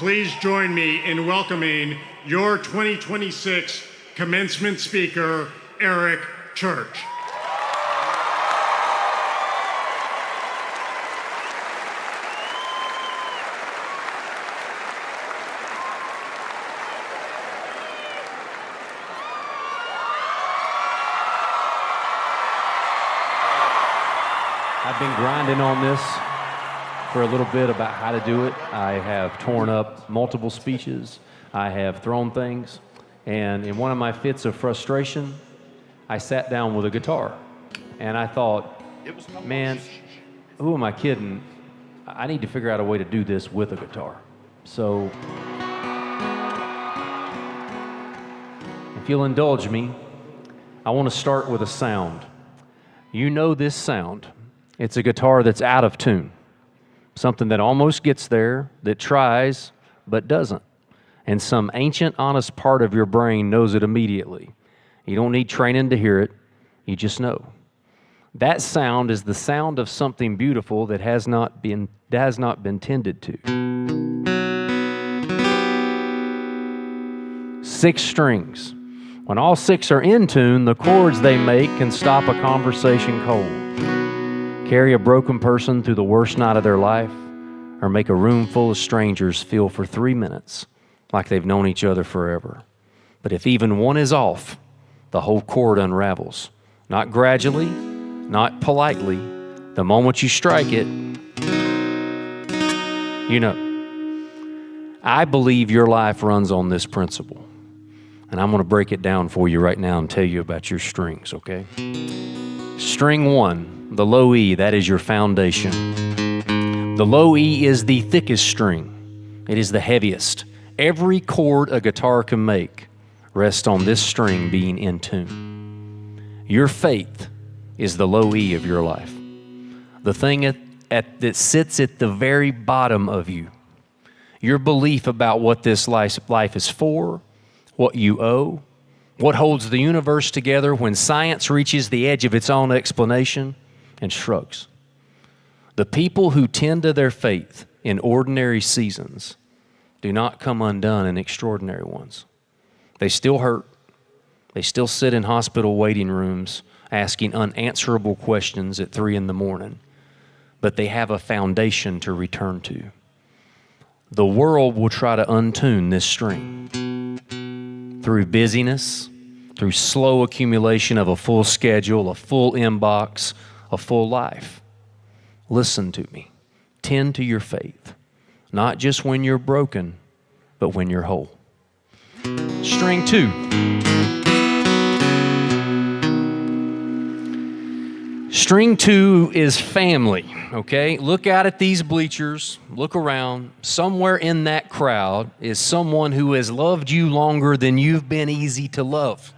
please join me in welcoming your 2026 commencement speaker, Eric Church. I've been grinding on this for a little bit about how to do it. I have torn up multiple speeches. I have thrown things. And in one of my fits of frustration, I sat down with a guitar. And I thought, man, who am I kidding? I need to figure out a way to do this with a guitar. So if you'll indulge me, I want to start with a sound. You know this sound. It's a guitar that's out of tune. Something that almost gets there, that tries, but doesn't. And some ancient, honest part of your brain knows it immediately. You don't need training to hear it. You just know. That sound is the sound of something beautiful that has not been tended to. 6 strings. When all 6 are in tune, the chords they make can stop a conversation cold, carry a broken person through the worst night of their life, or make a room full of strangers feel for 3 minutes like they've known each other forever. But if even one is off, the whole chord unravels. Not gradually, not politely. The moment you strike it, you know. I believe your life runs on this principle. And I'm going to break it down for you right now and tell you about your strings, okay? String 1, the low E, that is your foundation. The low E is the thickest string. It is the heaviest. Every chord a guitar can make rests on this string being in tune. Your faith is the low E of your life. The thing that sits at the very bottom of you. Your belief about what this life is for, what you owe, what holds the universe together when science reaches the edge of its own explanation and shrugs. The people who tend to their faith in ordinary seasons do not come undone in extraordinary ones. They still hurt. They still sit in hospital waiting rooms asking unanswerable questions at 3 a.m, but they have a foundation to return to. The world will try to untune this string through busyness, through slow accumulation of a full schedule, a full inbox, a full life. Listen to me. Tend to your faith, not just when you're broken, but when you're whole. String 2. String 2 is family, okay? Look out at these bleachers, look around. Somewhere in that crowd is someone who has loved you longer than you've been easy to love.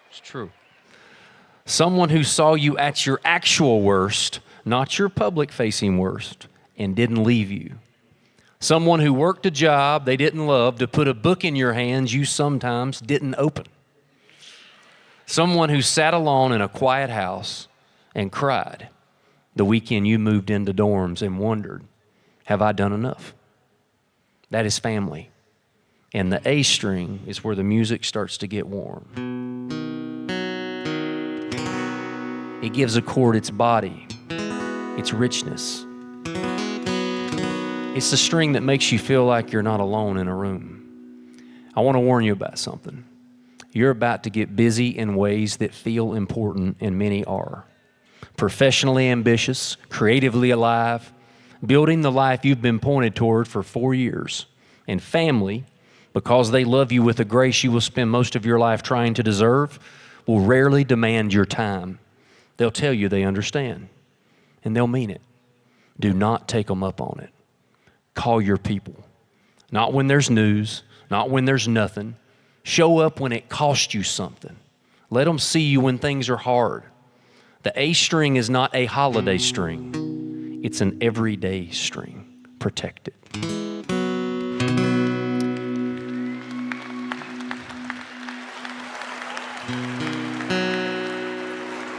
It's true. Someone who saw you at your actual worst, not your public-facing worst, and didn't leave you. Someone who worked a job they didn't love to put a book in your hands you sometimes didn't open. Someone who sat alone in a quiet house and cried the weekend you moved into dorms and wondered, have I done enough? That is family. And the A string is where the music starts to get warm. It gives a chord its body, its richness. It's the string that makes you feel like you're not alone in a room. I want to warn you about something. You're about to get busy in ways that feel important, and many are. Professionally ambitious, creatively alive, building the life you've been pointed toward for 4 years. And family, because they love you with a grace you will spend most of your life trying to deserve, will rarely demand your time. They'll tell you they understand, and they'll mean it. Do not take them up on it. Call your people. Not when there's news, not when there's nothing. Show up when it costs you something. Let them see you when things are hard. The A string is not a holiday string. It's an everyday string. Protect it.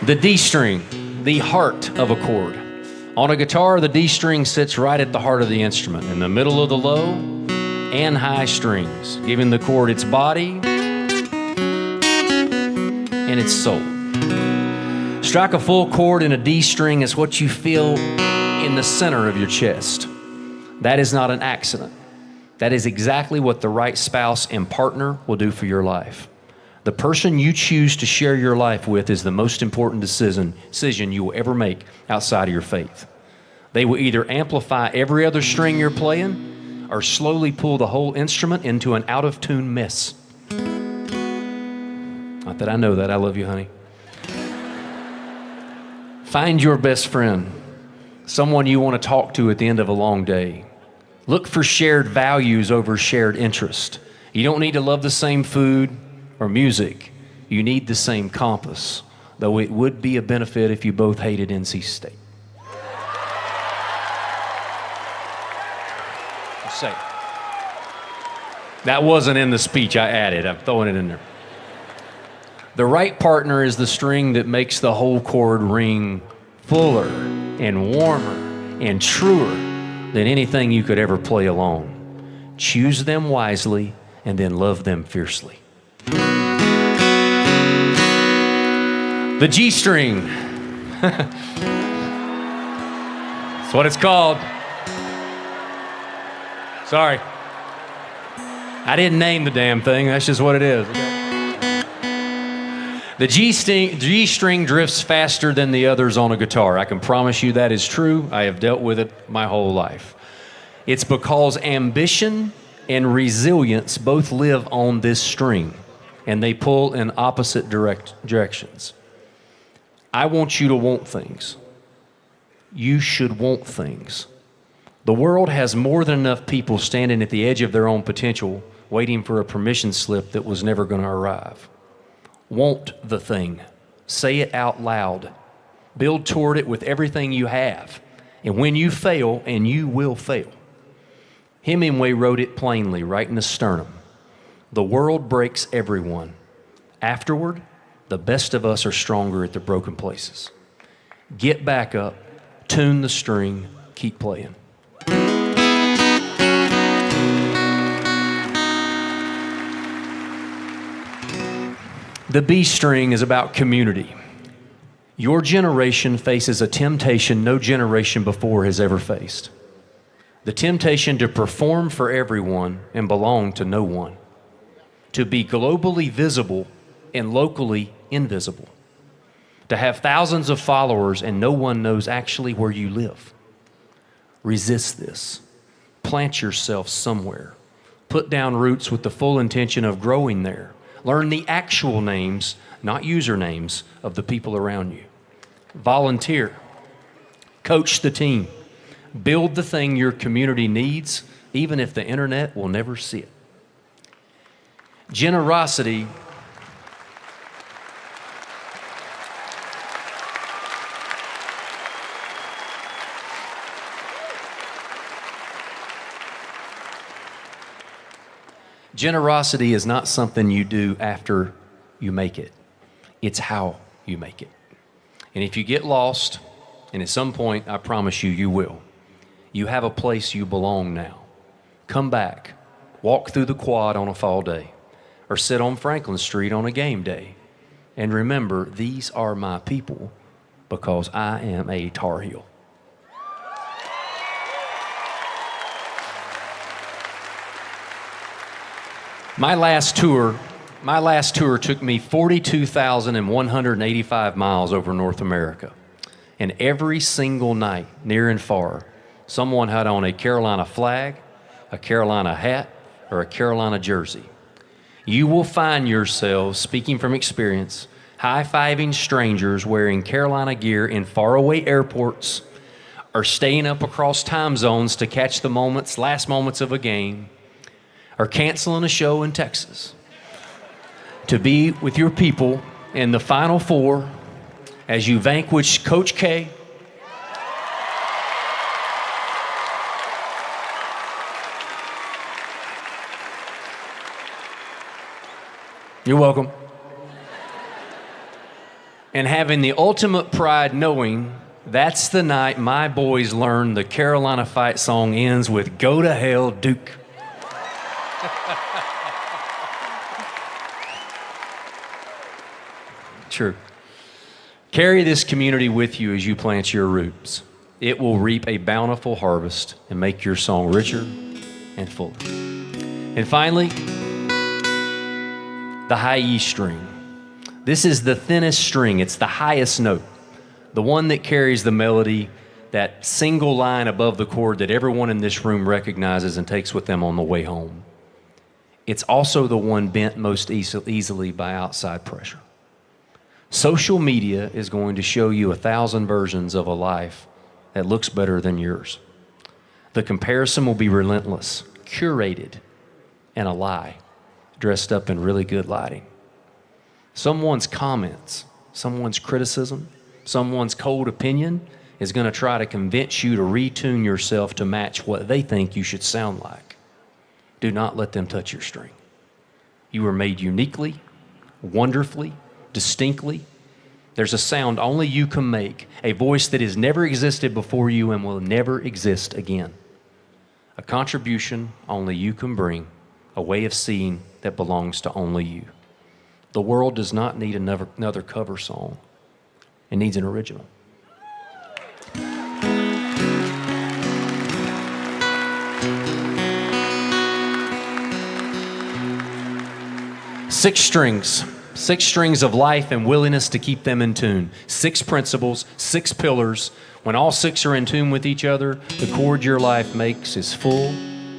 The D string, the heart of a chord. On a guitar, the D string sits right at the heart of the instrument, in the middle of the low and high strings, giving the chord its body and its soul. Strike a full chord in a D string is what you feel in the center of your chest. That is not an accident. That is exactly what the right spouse and partner will do for your life. The person you choose to share your life with is the most important decision you will ever make outside of your faith. They will either amplify every other string you're playing or slowly pull the whole instrument into an out-of-tune mess. Not that I know that. I love you, honey. Find your best friend, someone you want to talk to at the end of a long day. Look for shared values over shared interest. You don't need to love the same food or music. You need the same compass, though it would be a benefit if you both hated NC State. Just say it. That wasn't in the speech. I added. I'm throwing it in there. The right partner is the string that makes the whole chord ring fuller and warmer and truer than anything you could ever play alone. Choose them wisely and then love them fiercely. The G string. That's what it's called. Sorry. I didn't name the damn thing. That's just what it is. Okay? The G string drifts faster than the others on a guitar. I can promise you that is true. I have dealt with it my whole life. It's because ambition and resilience both live on this string, and they pull in opposite directions. I want you to want things. You should want things. The world has more than enough people standing at the edge of their own potential, waiting for a permission slip that was never going to arrive. Want the thing. Say it out loud. Build toward it with everything you have. And when you fail, and you will fail. Hemingway wrote it plainly, right in the sternum. The world breaks everyone. Afterward, the best of us are stronger at the broken places. Get back up, tune the string, keep playing. The B string is about community. Your generation faces a temptation no generation before has ever faced. The temptation to perform for everyone and belong to no one. To be globally visible and locally invisible. To have thousands of followers and no one knows actually where you live. Resist this. Plant yourself somewhere. Put down roots with the full intention of growing there. Learn the actual names, not usernames, of the people around you. Volunteer. Coach the team. Build the thing your community needs, even if the internet will never see it. Generosity. Generosity is not something you do after you make it. It's how you make it. And if you get lost, and at some point, I promise you, you will, you have a place you belong now. Come back, walk through the quad on a fall day, or sit on Franklin Street on a game day. And remember, these are my people because I am a Tar Heel. My last tour took me 42,185 miles over North America. And every single night, near and far, someone had on a Carolina flag, a Carolina hat, or a Carolina jersey. You will find yourselves, speaking from experience, high-fiving strangers wearing Carolina gear in faraway airports, or staying up across time zones to catch the last moments of a game, or canceling a show in Texas to be with your people in the Final Four as you vanquish Coach K, you're welcome, and having the ultimate pride knowing That's the night my boys learned the Carolina fight song ends with "Go to hell, Duke." True. Carry this community with you as you plant your roots. It will reap a bountiful harvest and make your song richer and fuller. And finally, the high E string. This is the thinnest string. It's the highest note, the one that carries the melody, that single line above the chord that everyone in this room recognizes and takes with them on the way home. It's also the one bent most easily by outside pressure. Social media is going to show you 1,000 versions of a life that looks better than yours. The comparison will be relentless, curated, and a lie, dressed up in really good lighting. Someone's comments, someone's criticism, someone's cold opinion is going to try to convince you to retune yourself to match what they think you should sound like. Do not let them touch your string. You were made uniquely, wonderfully, distinctly. There's a sound only you can make, a voice that has never existed before you and will never exist again. A contribution only you can bring, a way of seeing that belongs to only you. The world does not need another cover song. It needs an original. Six strings of life and willingness to keep them in tune. 6 principles, 6 pillars. When all 6 are in tune with each other, the chord your life makes is full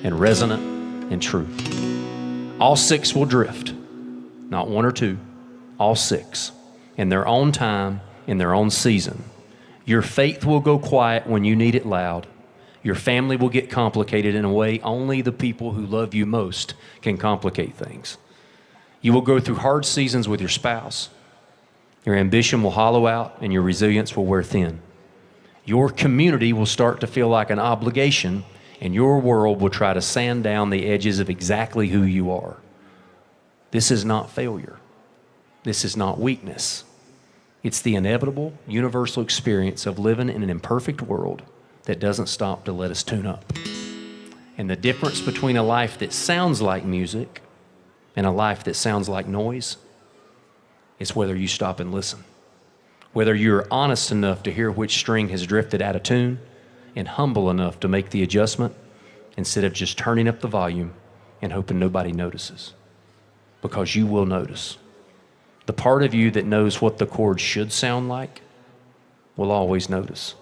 and resonant and true. All 6 will drift, not 1 or 2, all 6, in their own time, in their own season. Your faith will go quiet when you need it loud. Your family will get complicated in a way only the people who love you most can complicate things. You will go through hard seasons with your spouse. Your ambition will hollow out and your resilience will wear thin. Your community will start to feel like an obligation, and your world will try to sand down the edges of exactly who you are. This is not failure. This is not weakness. It's the inevitable, universal experience of living in an imperfect world that doesn't stop to let us tune up. And the difference between a life that sounds like music and a life that sounds like noise is whether you stop and listen, whether you're honest enough to hear which string has drifted out of tune and humble enough to make the adjustment instead of just turning up the volume and hoping nobody notices. Because you will notice. The part of you that knows what the chord should sound like will always notice.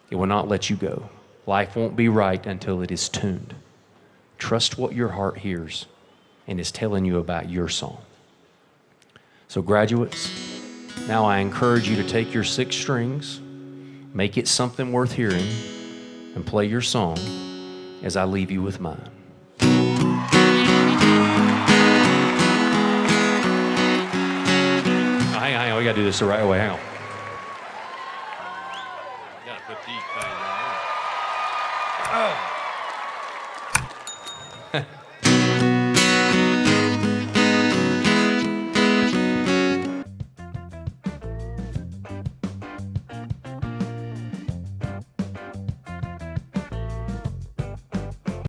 It will not let you go. Life won't be right until it is tuned. Trust what your heart hears and is telling you about your song. So graduates, now I encourage you to take your 6 strings, make it something worth hearing, and play your song as I leave you with mine. Hang on, we gotta do this the right way, hang on.